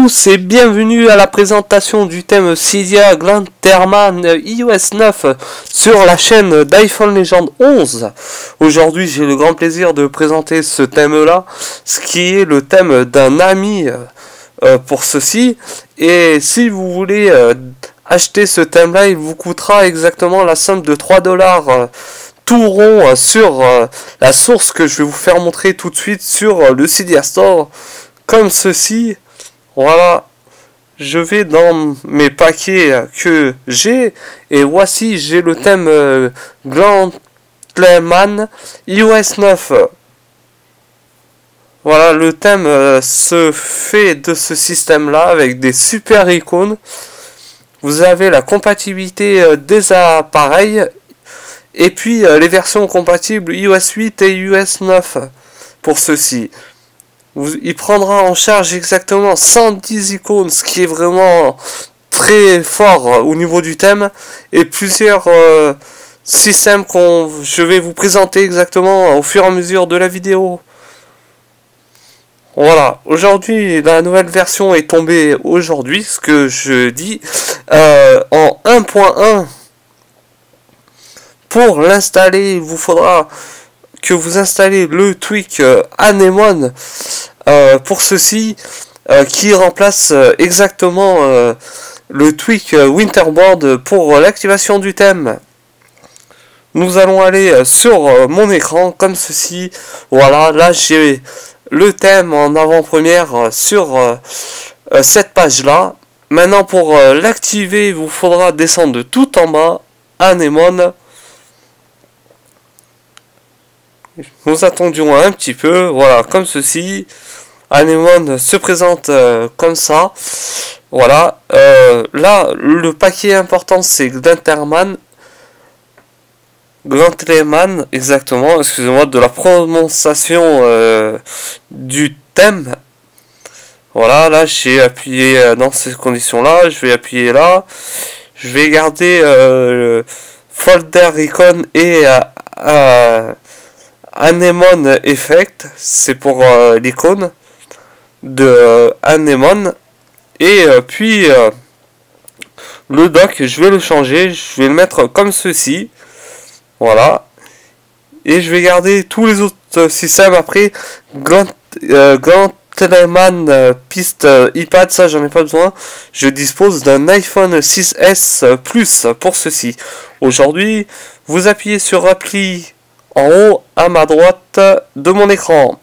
tous et bienvenue à la présentation du thème Cydia Glanterman iOS 9 sur la chaîne d'iPhone Legend 11. Aujourd'hui j'ai le grand plaisir de présenter ce thème là, ce qui est le thème d'un ami pour ceci. Et si vous voulez acheter ce thème là, il vous coûtera exactement la somme de 3 $. Tout rond sur la source que je vais vous faire montrer tout de suite sur le Cydia Store, comme ceci. Voilà, je vais dans mes paquets que j'ai et voici, j'ai le thème Glanterman iOS 9. Voilà, le thème se fait de ce système là avec des super icônes. Vous avez la compatibilité des appareils et puis les versions compatibles iOS 8 et iOS 9 pour ceci. Il prendra en charge exactement 110 icônes, ce qui est vraiment très fort au niveau du thème, et plusieurs systèmes je vais vous présenter exactement au fur et à mesure de la vidéo. Voilà, aujourd'hui la nouvelle version est tombée aujourd'hui, ce que je dis, en 1.1. Pour l'installer, il vous faudra que vous installez le tweak Anemone pour ceci, qui remplace exactement le tweak Winterboard pour l'activation du thème. Nous allons aller sur mon écran comme ceci. Voilà, là j'ai le thème en avant-première sur cette page là. Maintenant pour l'activer, il vous faudra descendre tout en bas, Anemone. Nous attendions un petit peu, voilà, comme ceci. Anemone se présente comme ça. Voilà, là, le paquet important, c'est Glanterman, exactement, excusez-moi de la prononciation du thème. Voilà, là, j'ai appuyé dans ces conditions-là, je vais appuyer là. Je vais garder folder icon et Anemone Effect, c'est pour l'icône de Anemone. Et puis le dock, je vais le changer, je vais le mettre comme ceci. Voilà. Et je vais garder tous les autres systèmes après. Glanterman piste iPad, ça j'en ai pas besoin. Je dispose d'un iPhone 6S Plus pour ceci. Aujourd'hui, vous appuyez sur appli en haut à ma droite de mon écran.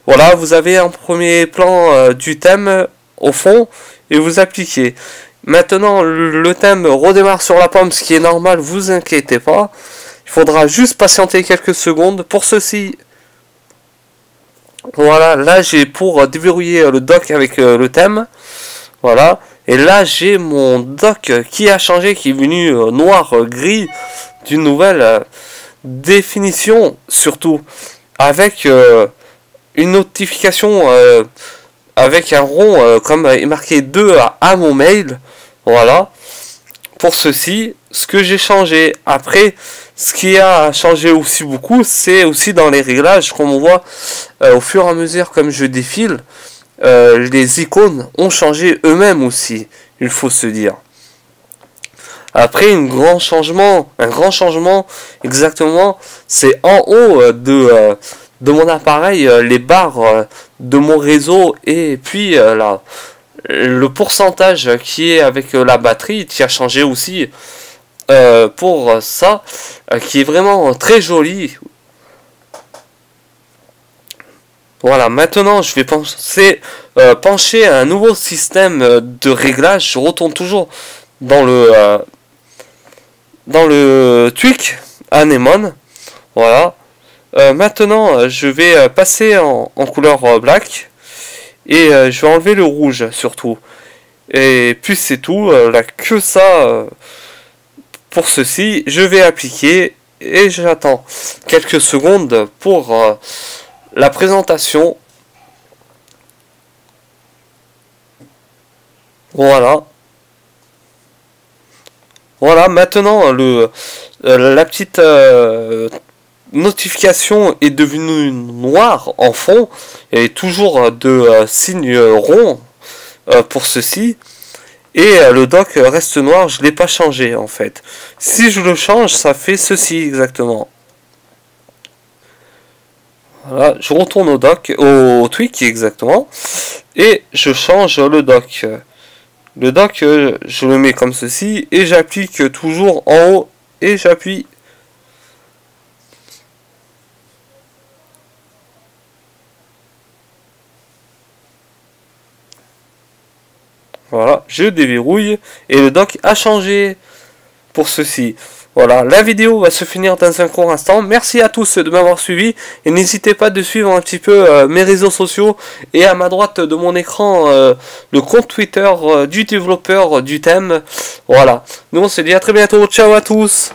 Voilà, vous avez un premier plan du thème au fond et vous appliquez. Maintenant, le thème redémarre sur la pomme, ce qui est normal, vous inquiétez pas. Il faudra juste patienter quelques secondes pour ceci. Voilà, là j'ai pour déverrouiller le dock avec le thème. Voilà, et là j'ai mon dock qui a changé, qui est venu noir, gris, d'une nouvelle définition, surtout avec une notification avec un rond comme est marqué 2 à mon mail. Voilà, pour ceci, ce que j'ai changé. Après, ce qui a changé aussi beaucoup, c'est aussi dans les réglages, comme on voit au fur et à mesure comme je défile, les icônes ont changé eux-mêmes aussi, il faut se dire. Après, un grand changement exactement, c'est en haut de mon appareil, les barres de mon réseau, et puis là, le pourcentage qui est avec la batterie qui a changé aussi pour ça, qui est vraiment très joli. Voilà, maintenant je vais pencher à un nouveau système de réglage. Je retourne toujours dans le tweak Anemone. Voilà. Maintenant, je vais passer en couleur black et je vais enlever le rouge surtout. Et puis c'est tout. Là que ça pour ceci. Je vais appliquer et j'attends quelques secondes pour la présentation. Voilà. Voilà, maintenant la petite notification est devenue noire en fond et toujours de signes ronds pour ceci. Et le dock reste noir, je ne l'ai pas changé en fait. Si je le change, ça fait ceci exactement. Voilà, je retourne au dock, au tweak exactement. Et je change le dock. Le dock, je le mets comme ceci. Et j'applique toujours en haut. Et j'appuie. Voilà, je déverrouille et le dock a changé pour ceci. Voilà, la vidéo va se finir dans un court instant. Merci à tous de m'avoir suivi et n'hésitez pas de suivre un petit peu mes réseaux sociaux et à ma droite de mon écran le compte Twitter du développeur du thème. Voilà, nous on se dit à très bientôt. Ciao à tous.